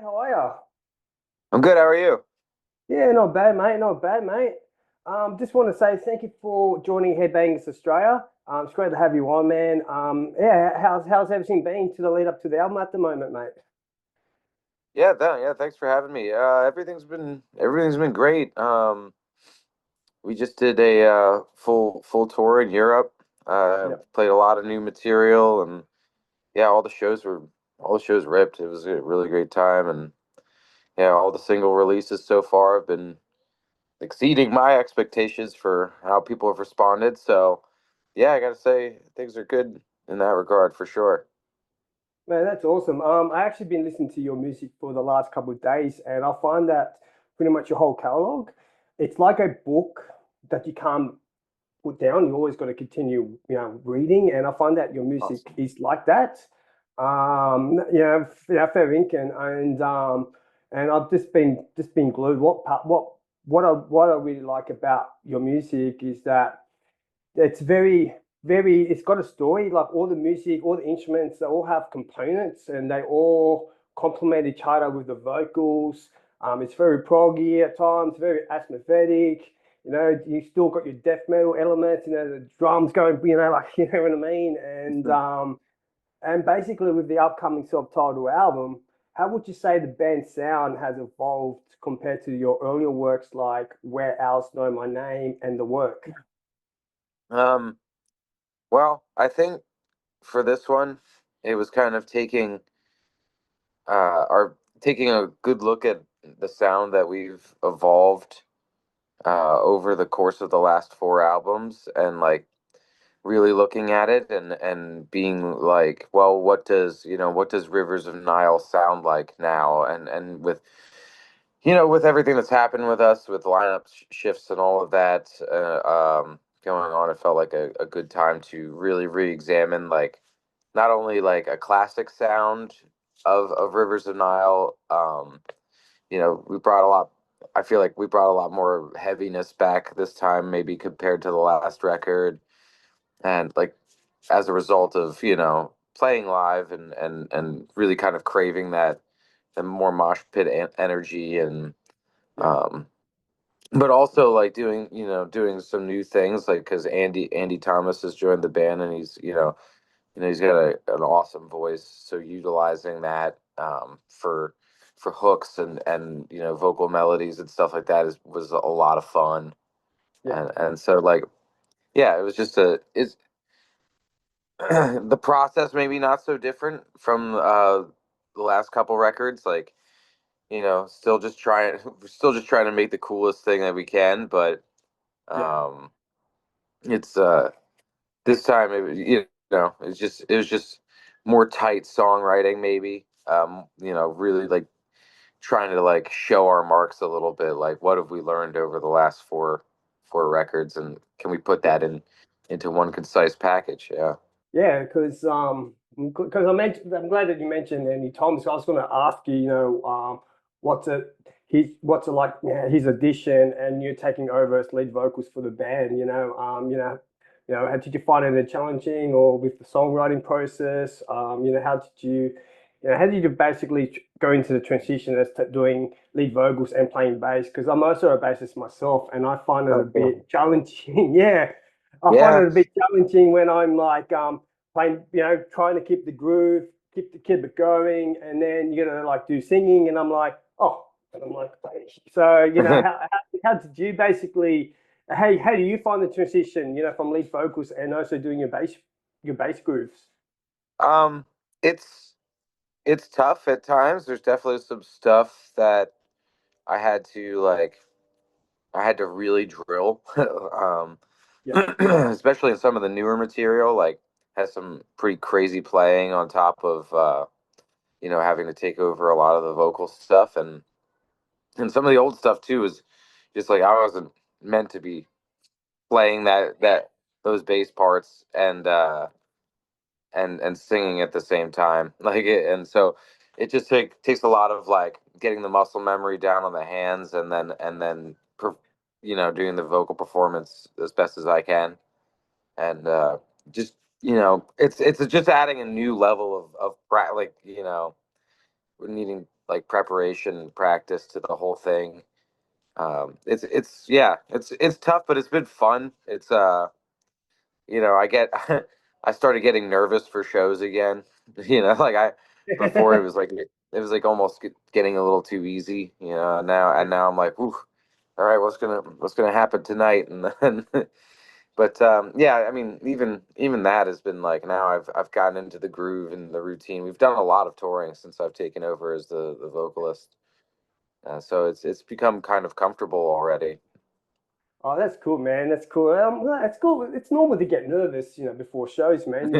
Mate, how are ya? I'm good. How are you? Yeah, not bad, mate. Not bad, mate. Just want to say thank you for joining Headbangers Australia. It's great to have you on, man. Yeah, how's everything been to the lead up to the album at the moment, mate? Yeah. Thanks for having me. Everything's been great. We just did a full tour in Europe. Yep. Played a lot of new material, and yeah, all the shows ripped. It was a really great time, and yeah, all the single releases so far have been exceeding my expectations for how people have responded. So yeah, I gotta say things are good in that regard for sure. Man, that's awesome. I actually been listening to your music for the last couple of days, and I find that pretty much your whole catalog, it's like a book that you can't put down. You always got to continue, reading. And I find that your music Awesome. is like that. Fair ink and I've just been glued. What I really like about your music is that it's very it's got a story. Like all the music, all the instruments, they all have components and they all complement each other with the vocals. It's very proggy at times, very atmospheric. You still got your death metal elements, the drums going, like you know what I mean. And basically with the upcoming self-titled album, how would you say the band's sound has evolved compared to your earlier works like Where Owls Know My Name and The Work? Um, well, I think for this one, it was kind of are taking a good look at the sound that we've evolved over the course of the last four albums, and like really looking at it and being like, well, what does Rivers of Nile sound like now? And with with everything that's happened with us, with lineup shifts and all of that going on, it felt like a good time to really re-examine like not only like a classic sound of Rivers of Nile. We brought a lot. I feel like we brought a lot more heaviness back this time, maybe compared to the last record, and like as a result of playing live and really kind of craving that the more mosh pit energy and Yeah. um but also like doing some new things like because Andy Thomas has joined the band and he's got an awesome voice, so utilizing that for hooks and vocal melodies and stuff like that was a lot of fun. Yeah. And so like yeah, it was just a it's the process maybe not so different from the last couple records, like still just trying to make the coolest thing that we can, but Yeah. um it's this time it was just more tight songwriting maybe, really like trying to like show our marks a little bit, like what have we learned over the last four records, and can we put Yeah. that into one concise package. Yeah. Yeah, because I'm glad that you mentioned Andy Thomas. I was going to ask you, what's it what's it like, his addition and you taking over as lead vocals for the band. How did you find it challenging or with the songwriting process? How did you basically go into the transition as to doing lead vocals and playing bass? Because I'm also a bassist myself, and I find it a Okay. bit challenging. Yeah, I find Yeah. it a bit challenging when I'm like playing, trying to keep the groove, keep it going, and then you gotta like do singing, and I'm like, oh, and I'm like, so how did you basically, how do you find the transition, from lead vocals and also doing your bass grooves? um it's it's tough at times. There's definitely some stuff that I had to like I had to really drill. Yeah, Especially in some of the newer material, like has some pretty crazy playing on top of having to take over a lot of the vocal stuff, and some of the old stuff too is just like I wasn't meant to be playing that those bass parts and singing at the same time, and so it just takes a lot of like getting the muscle memory down on the hands, and then doing the vocal performance as best as I can, and just it's just adding a new level of like we're needing like preparation and practice to the whole thing. It's yeah, it's tough, but it's been fun. It's I get I started getting nervous for shows again. Like I before it was like almost getting a little too easy. Now I'm like, ooh, all right, what's gonna happen tonight? And then, but yeah, I mean, even that has been like now I've gotten into the groove and the routine. We've done a lot of touring since I've taken over as the vocalist, so it's become kind of comfortable already. Oh, that's cool, man. That's cool. That's cool. It's normal to get nervous, before shows, man.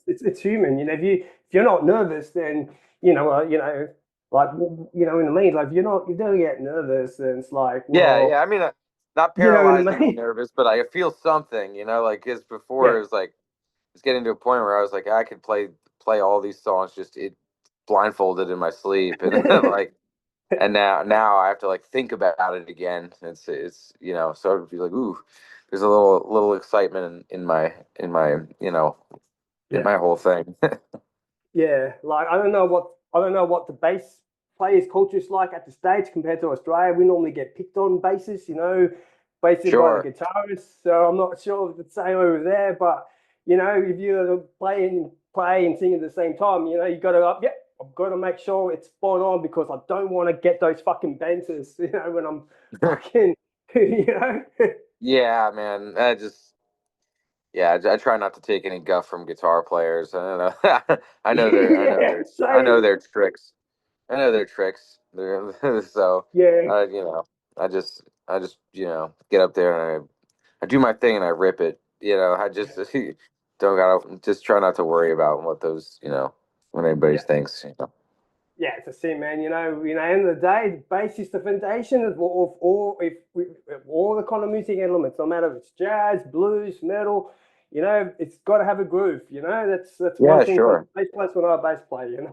It's human. If you're not nervous, then like in the main, like if you don't get nervous, then it's like, Yeah, yeah. well, I mean, not you know what I paralyzingly mean? nervous, but I feel something, like as before Yeah. it was like it's getting to a point where I was like I could play all these songs just it blindfolded in my sleep, and like and now I have to like think about it again. It's so it'd be like ooh, there's a little excitement in my in Yeah. my whole thing. Yeah, like I don't know what the bass players' culture is like at the States compared to Australia. We normally get picked on basses, basically by the Sure. guitarist. So I'm not sure if it's the same over there, but if you play and sing at the same time, you got to yep, I've got to make sure it's spot on because I don't want to get those fucking bangers, when I'm fucking, you know. Yeah, man. Yeah, I try not to take any guff from guitar players. I don't know. Yeah, I know same. their tricks. I know their tricks. So, Yeah, uh, you know, I just, get up there and I do my thing and I rip it. I just don't gotta just try not to worry about what what anybody yeah. thinks. Yeah, it's a sin, man. End of the day, the bass is the foundation of all the kind of music elements. No matter if it's jazz, blues, metal, it's got to have a groove. That's one Yeah, thing for sure. bass players when I'm a bass player.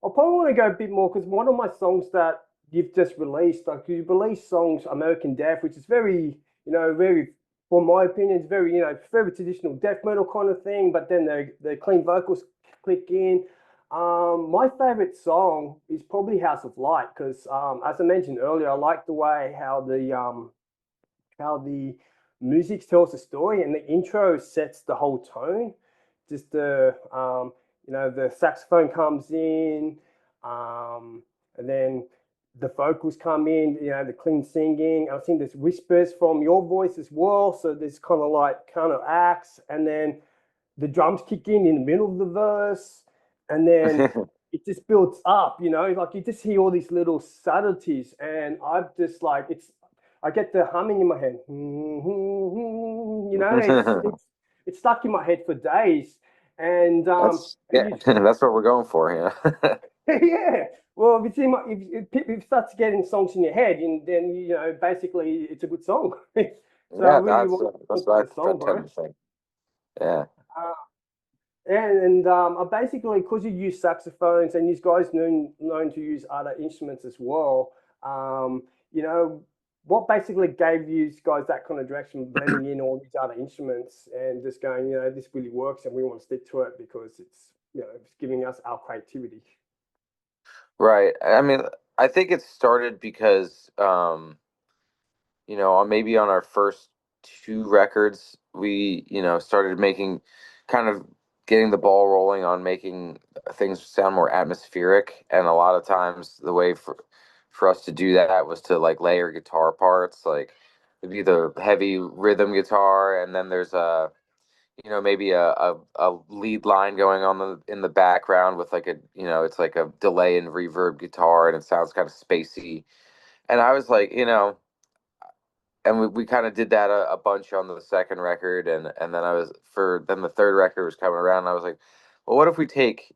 I probably want to go a bit more because one of my songs that you've just released, like you released songs American Death, which is very, very, for my opinion, it's very, very traditional death metal kind of thing. But then the clean vocals click in. My favorite song is probably House of Light because, as I mentioned earlier, I like the way how the music tells a story and the intro sets the whole tone. Just the saxophone comes in, and then the vocals come in, the clean singing. I think there's whispers from your voice as well. So there's kind of acts, and then the drums kick in the middle of the verse, and then it just builds up, like you just hear all these little subtleties, and I just like I get the humming in my head. It's stuck in my head for days, and That's and yeah, you that's what we're going for, yeah. Well, if it starts getting songs in your head, and then basically it's a good song. So I Yeah, really want to that's talk about what the I song, bro. tend to think. Yeah. Uh, and I basically, because you use saxophones and these guys known to use other instruments as well, um, you know, what basically gave you guys that kind of direction, blending in all these other instruments and just going, this really works and we want to stick to it because it's giving us our creativity. Right. I mean, I think it started because maybe on our first two records, we, started making kind of getting the ball rolling on making things sound more atmospheric. And a lot of times the way for us to do that was to like layer guitar parts, like it'd be the heavy rhythm guitar, and then there's maybe a lead line going on in the background with like it's like a delay and reverb guitar, and it sounds kind of spacey. And I was like, and we kind of did that a bunch on the second record, and then then the third record was coming around, and I was like, well, what if we take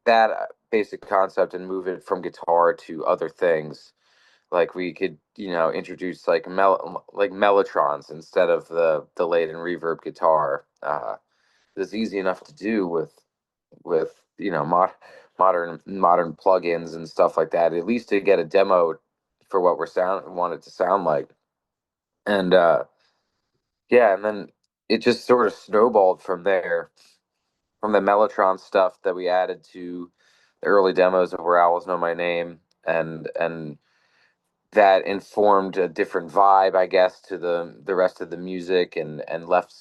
that basic concept and move it from guitar to other things? Like we could, introduce like like mellotrons instead of the delayed and reverb guitar. It's easy enough to do with modern plugins and stuff like that. At least to get a demo for what want it to sound like. And yeah, and then it just sort of snowballed from there. from the Mellotron stuff that we added to the early demos of Where Owls Know My Name, and that informed a different vibe, I guess, to the rest of the music, and left,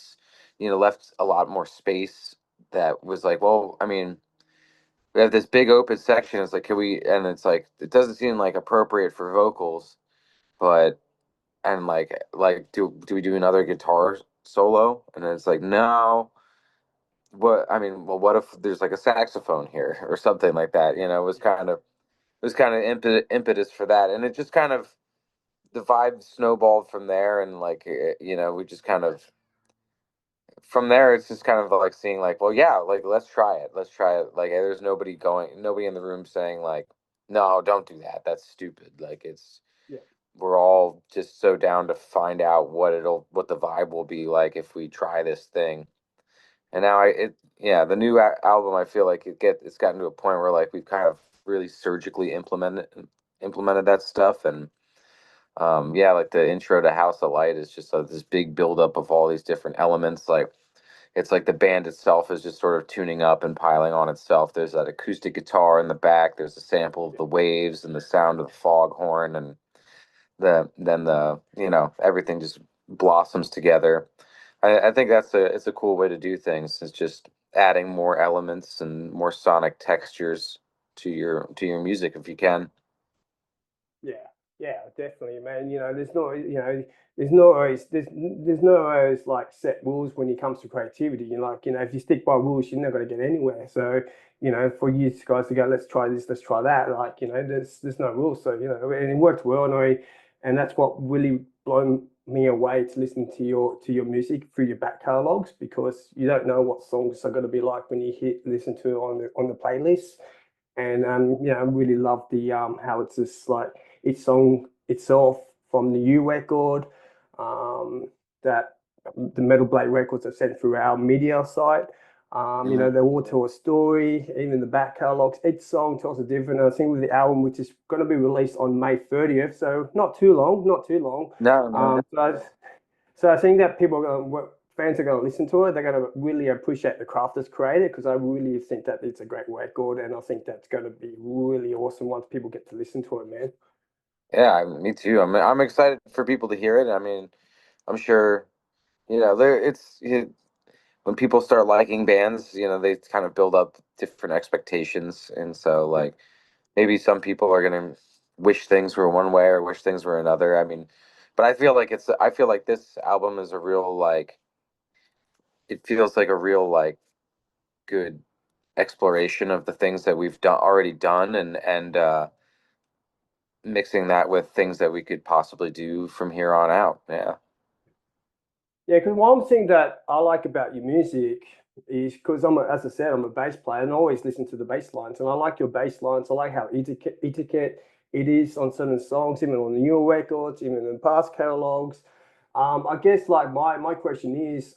left a lot more space. That was like, well, I mean, we have this big open section. It's like, can we? And it's like, it doesn't seem like appropriate for vocals, but and like do we do another guitar solo? And it's like, no. What I mean, well, what if there's like a saxophone here or something like that? It was kind of impetus for that, and it just kind of the vibe snowballed from there, and like we just kind of from there it's just kind of like seeing like, well, yeah, like let's try it. Like there's nobody in the room saying like, no, don't do that, that's stupid. Like Yeah. we're all just so down to find out what the vibe will be like if we try this thing. And now the new album, I feel like it's gotten to a point where like we've kind of really surgically implemented that stuff. And yeah, like the intro to House of Light is just this big buildup of all these different elements. Like it's like the band itself is just sort of tuning up and piling on itself. There's that acoustic guitar in the back. There's a sample of the waves and the sound of the foghorn, and everything just blossoms together. I think it's a cool way to do things. It's just adding more elements and more sonic textures to your music if you can. Yeah, yeah, definitely, man. There's no always like set rules when it comes to creativity. If you stick by rules, you're not going to get anywhere. So, for you guys to go, let's try this, let's try that. There's no rules. So, and it worked well, and that's what really blown me away to listen to your music through your back catalogs, because you don't know what songs are going to be like when you hit listen to it on the playlist. And I really love the how it's just like each song itself from the U record, that the Metal Blade records are sent through our media site. Hmm. They all tell a story, even the back catalogs. Each song tells a different. I think with the album, which is going to be released on May 30th, so not too long, not too long. No, no. So I think that fans are going to listen to it. They're going to really appreciate the craft that's created, because I really think that it's a great record, and I think that's going to be really awesome once people get to listen to it, man. Yeah, me too. I'm excited for people to hear it. I mean, I'm sure there when people start liking bands, they kind of build up different expectations, and so like maybe some people are gonna wish things were one way or wish things were another. I mean, but I feel like this album is a real like it feels like a real like good exploration of the things that we've already done, and mixing that with things that we could possibly do from here on out. Yeah. Yeah, because one thing that I like about your music is, because as I said, I'm a bass player, and I always listen to the bass lines, and I like your bass lines. I like how intricate it is on certain songs, even on the newer records, even in past catalogs. I guess like my question is,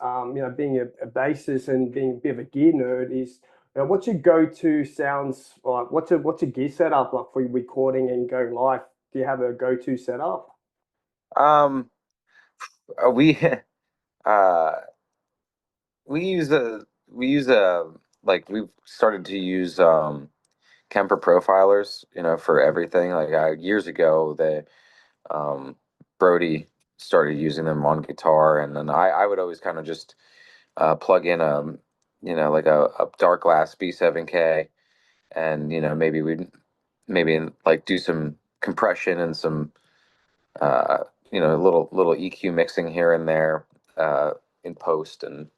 being a bassist and being a bit of a gear nerd, is what's your go-to sounds like? What's your gear setup like for your recording and going live? Do you have a go-to setup? Um, we uh we use a like we've started to use Kemper profilers, for everything. Like years ago, um, Brody started using them on guitar, and then I would always kind of just plug in like a dark glass B7K, and maybe like do some compression and some little EQ mixing here and there in post, and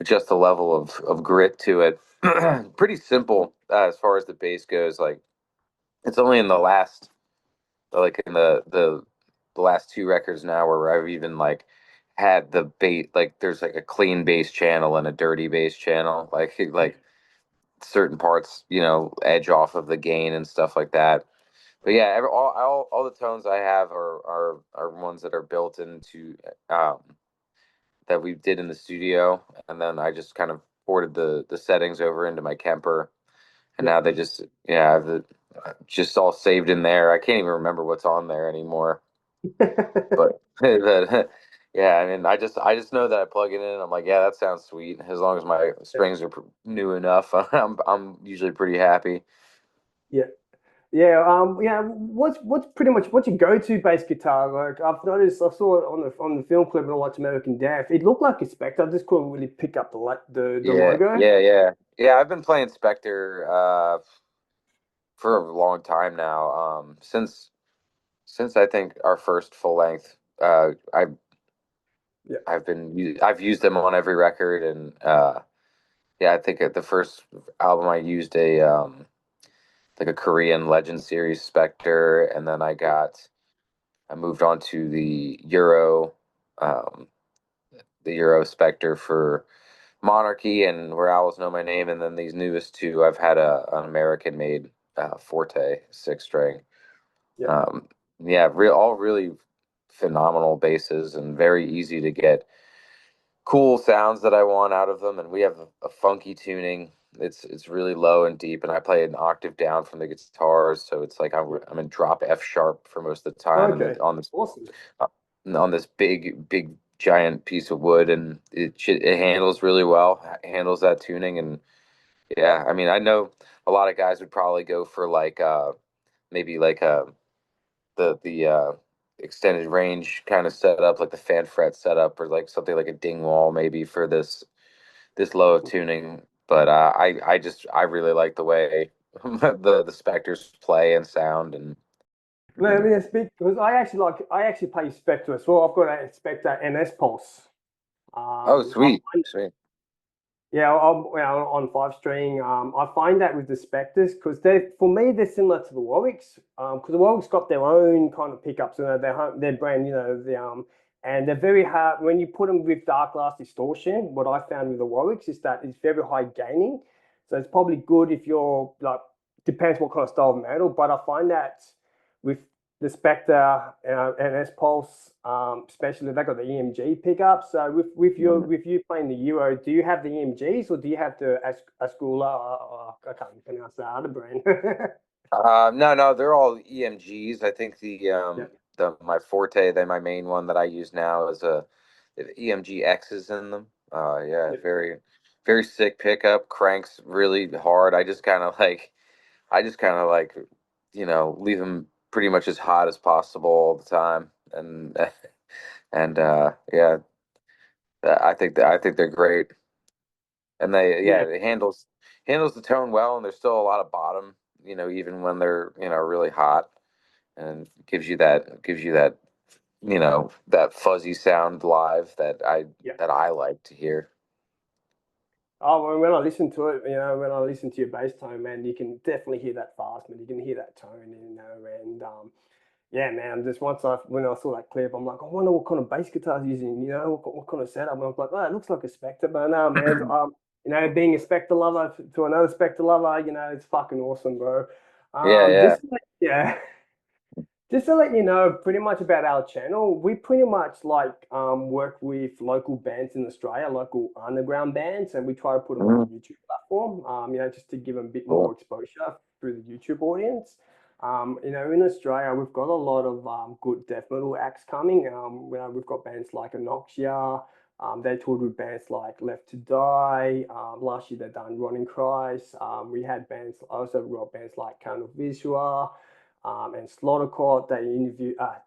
just a level of grit to it. Pretty simple as far as the bass goes. Like it's only in the last like in the last two records now where I've even like had the bass, like there's like a clean bass channel and a dirty bass channel, like certain parts edge off of the gain and stuff like that. But yeah, all the tones I have are ones that are built into um that we did in the studio, and then I just kind of ported the settings over into my Kemper, and Yeah. now they just have the just all saved in there. I can't even remember what's on there anymore. But yeah, Yeah, I mean, I just know that I plug it in and I'm like, yeah, that sounds sweet. As long as my Yeah. strings are new enough, I'm usually pretty happy. Yeah. Yeah, yeah. What's pretty much what's your go-to bass guitar? Like I've noticed, I saw it on the film clip and I watched American Dad. It looked like a Spectre. I just couldn't really pick up the Yeah, logo. yeah. I've been playing Spectre for a long time now. Since I think our first full length, Yeah. I've used them on every record, and yeah, I think at the first album I used a like a Korean Legend series Spectre, and then I moved on to um, the Euro Spectre for Monarchy and Where Owls Know My Name, and then these newest two, I've had an American made Forte 6 string. Yeah. Um, yeah, all really phenomenal basses and very easy to get cool sounds that I want out of them. And we have a funky tuning. It's really low and deep, and I play an octave down from the guitars, so it's like Yeah. I'm in drop F sharp for most of the time, and Okay. Awesome. uh, on this big giant piece of wood, and it handles really well, handles that tuning, and yeah, I mean I know a lot of guys would probably go for like maybe like the extended range kind of setup, like the fan fret setup, or like something like a dingwall maybe for this low of tuning. But I really like the way the Spectres play and sound, Let me speak because I actually play Spectre as well. I've got a Spectre NS Pulse. oh, I sweet, find sweet. Yeah, on 5 string. I find that with the Spectres because they, for me, they're similar to the Warwicks. Because the Warwicks got their own kind of pickups, their brand, and they're very hard when you put them with dark glass distortion. What I found with the Warwicks is that it's very high gaining, so it's probably good if you're like depends what kind of style of metal. But I find that with the Spectre and S Pulse, especially they got the EMG pickups. So with you playing the Euro, do you have the EMGs or do you have the Ascula? I can't even pronounce that other brand. No, they're all EMGs. I think Yeah, the my Forte, my main one that I use now is a EMG X's in them. Yeah, yeah. very sick pickup, cranks really hard. I just kind of like, leave them pretty much as hot as possible all the time, and and yeah, I think they're great, and Yeah. it handles the tone well, and there's still a lot of bottom, even when they're really hot, and gives you that that fuzzy sound live Yeah. that I like to hear. Oh, when I listen to it, when I listen to your bass tone, man, you can definitely hear that fast, man. You can hear that tone, and yeah, man. Just when I saw that clip, I'm like, I wonder what kind of bass guitar he's using. What kind of setup. And I was like, oh, it looks like a Spectre, but no, man. Being a Spectre lover to another Spectre lover, it's fucking awesome, bro. Yeah, yeah. Yeah. Just to let you know pretty much about our channel, we pretty much work with local bands in Australia, local underground bands, and we try to put them on the Mhm. YouTube platform, just to give them a bit more Cool. exposure through the YouTube audience. In Australia, we've got a lot of good death metal acts coming. We've got bands like Anoxia. They toured with bands like Left to Die. Last year they done Running Christ. We had bands, also got bands like Carnal Visual and Slaughtercourt.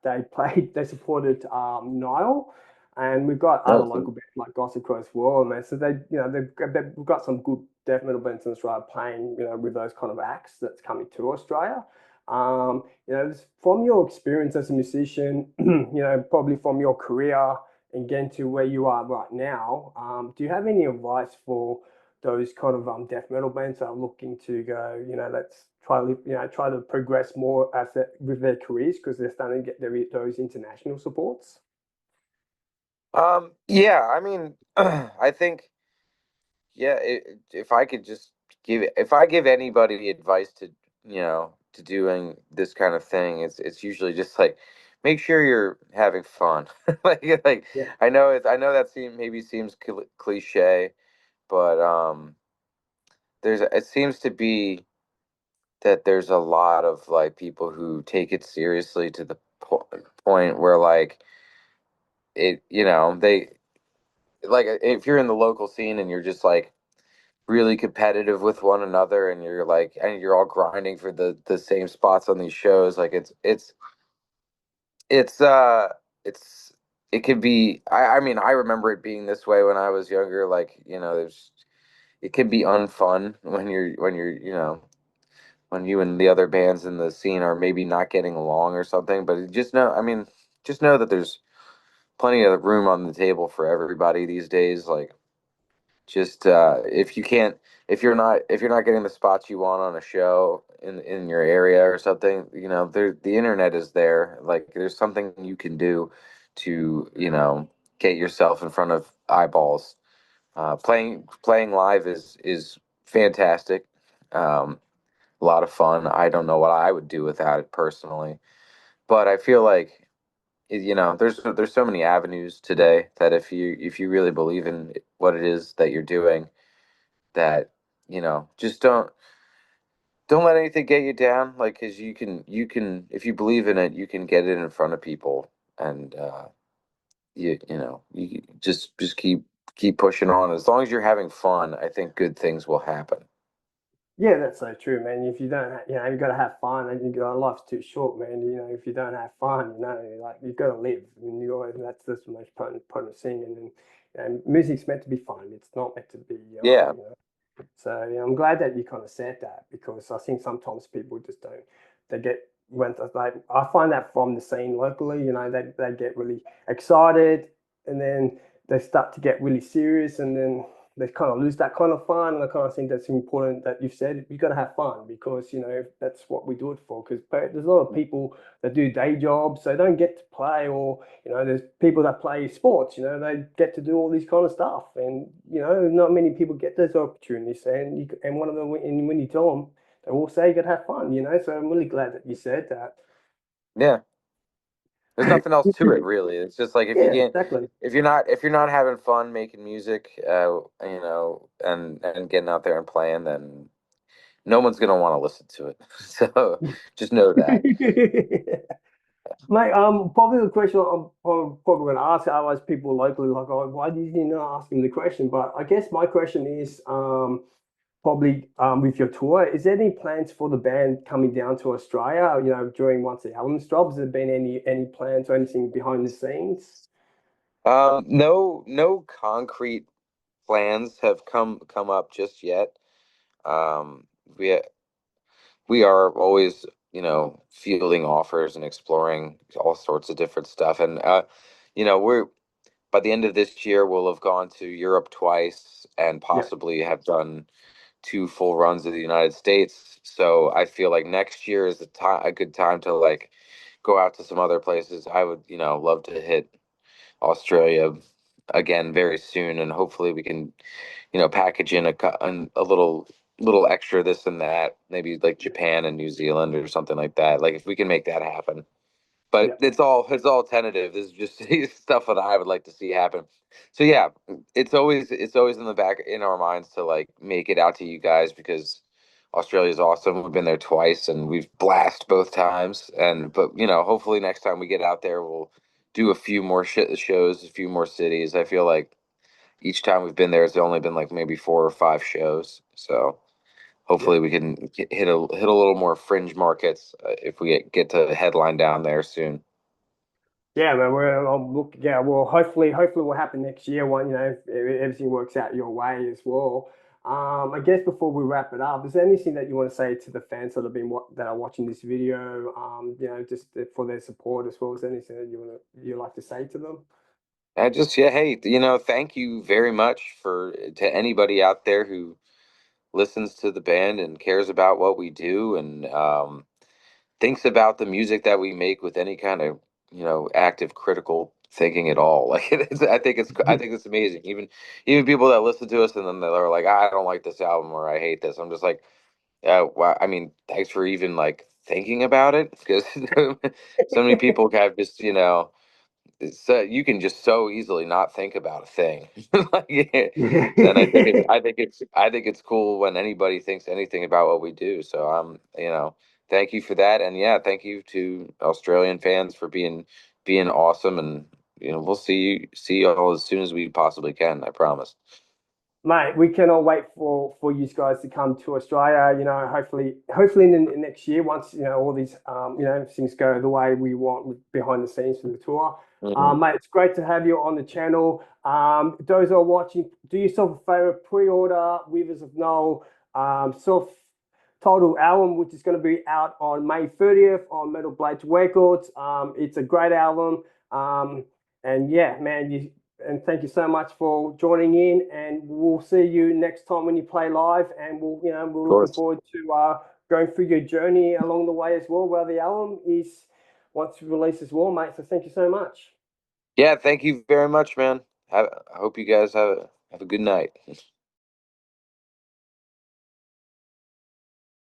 They played, they supported Nile, and we've got other Oh, cool. local bands like Gossip Crow as well, man. So we've got some good death metal bands in Australia playing, with those kind of acts that's coming to Australia. From your experience as a musician, probably from your career and getting to where you are right now, do you have any advice for those kind of death metal bands that are looking to go, let's try to progress more with their careers because they're starting to get those international supports. Yeah, I mean, I think, yeah, if I could just if I give anybody advice to doing this kind of thing, it's usually just like make sure you're having fun. Like Yeah, I know that maybe seems cliche, but it seems to be that there's a lot of like people who take it seriously to the point where like they like if you're in the local scene and you're just like really competitive with one another and you're all grinding for the same spots on these shows, like it's it's it could be I mean I remember it being this way when I was younger, like there's it can be unfun when when you and the other bands in the scene are maybe not getting along or something, but just know that there's plenty of room on the table for everybody these days. Like, just if you can't, if you're not getting the spots you want on a show in your area or something, the internet is there. Like, there's something you can do to get yourself in front of eyeballs. Playing live is fantastic. Um, a lot of fun. I don't know what I would do without it personally, but I feel like there's so many avenues today that if you really believe in what it is that you're doing, that just don't let anything get you down. Like, because you can if you believe in it, you can get it in front of people, and you just keep pushing on. As long as you're having fun, I think good things will happen. Yeah, that's so true, man. If you don't, you got to have fun, and life's too short, man. If you don't have fun, like you've got to live, and that's the most important thing. And music's meant to be fun. It's not meant to be, Yeah, So I'm glad that you kind of said that because I think sometimes people just don't. They get when like I find that from the scene locally, they get really excited and then they start to get really serious and then they kind of lose that kind of fun. And I kind of think that's important that you've said you got to have fun because that's what we do it for. Because there's a lot of people that do day jobs, they don't get to play, or there's people that play sports. They get to do all this kind of stuff, and not many people get those opportunities. And one of them, and when you tell them, they will say you got to have fun. So I'm really glad that you said that. yeah. There's nothing else to it, really. It's just like if you Yeah, can't, exactly. if you're not having fun making music, and getting out there and playing, then no one's gonna want to listen to it. So just know that. Mate, probably the question I'm probably going to ask otherwise people locally like, oh, why did you not ask him the question? But I guess my question is, probably with your tour, is there any plans for the band coming down to Australia, during once the album's dropped? Has there been any plans or anything behind the scenes? No concrete plans have come up just yet. Um, we we are always, fielding offers and exploring all sorts of different stuff. And we're by the end of this year, we'll have gone to Europe twice and Yeah, possibly have done two full runs of the United States. So I feel like next year is a good time to like go out to some other places. I would, love to hit Australia again very soon, and hopefully we can, package in a little extra this and that, maybe like Japan and New Zealand or something like that. Like if we can make that happen, but yeah, it's all tentative. This is just stuff that I would like to see happen. So yeah, it's always in the back in our minds to like make it out to you guys because Australia's awesome. We've been there twice and we've blast both times. And but hopefully next time we get out there, we'll do a few more shows, a few more cities. I feel like each time we've been there, it's only been like maybe 4 or 5 shows. So yeah. hopefully we can hit a little more fringe markets if we get to headline down there soon. Yeah, man. Look. Yeah, well, hopefully, will happen next year. When if everything works out your way as well. I guess before we wrap it up, is there anything that you want to say to the fans that have been that are watching this video? Just for their support as well. Is there anything that you like to say to them? I just yeah, hey, thank you very much for to anybody out there who listens to the band and cares about what we do and thinks about the music that we make with any kind of active critical thinking at all. Like I think it's amazing. Even people that listen to us and then they're like, I don't like this album or I hate this. I'm just like, yeah, wow. I mean, thanks for even like thinking about it because so many people have just you can just so easily not think about a thing. Like, yeah. And I think it's cool when anybody thinks anything about what we do. So thank you for that, and yeah, thank you to Australian fans for being awesome and we'll see you all as soon as we possibly can. I promise. Mate, we cannot wait for you guys to come to Australia. Hopefully in the next year, once all these things go the way we want behind the scenes for the tour. Mhm. Mate, it's great to have you on the channel. Those who are watching, do yourself a favor, pre-order Rivers of Nihil self-titled album, which is going to be out on May 30th on Metal Blades Records. It's a great album. And yeah, man, and thank you so much for joining in. And we'll see you next time when you play live. And we're Of looking course. forward to going through your journey along the way as well, where the album is once released as well, mate. So thank you so much. Yeah, thank you very much, man. I hope you guys have a good night.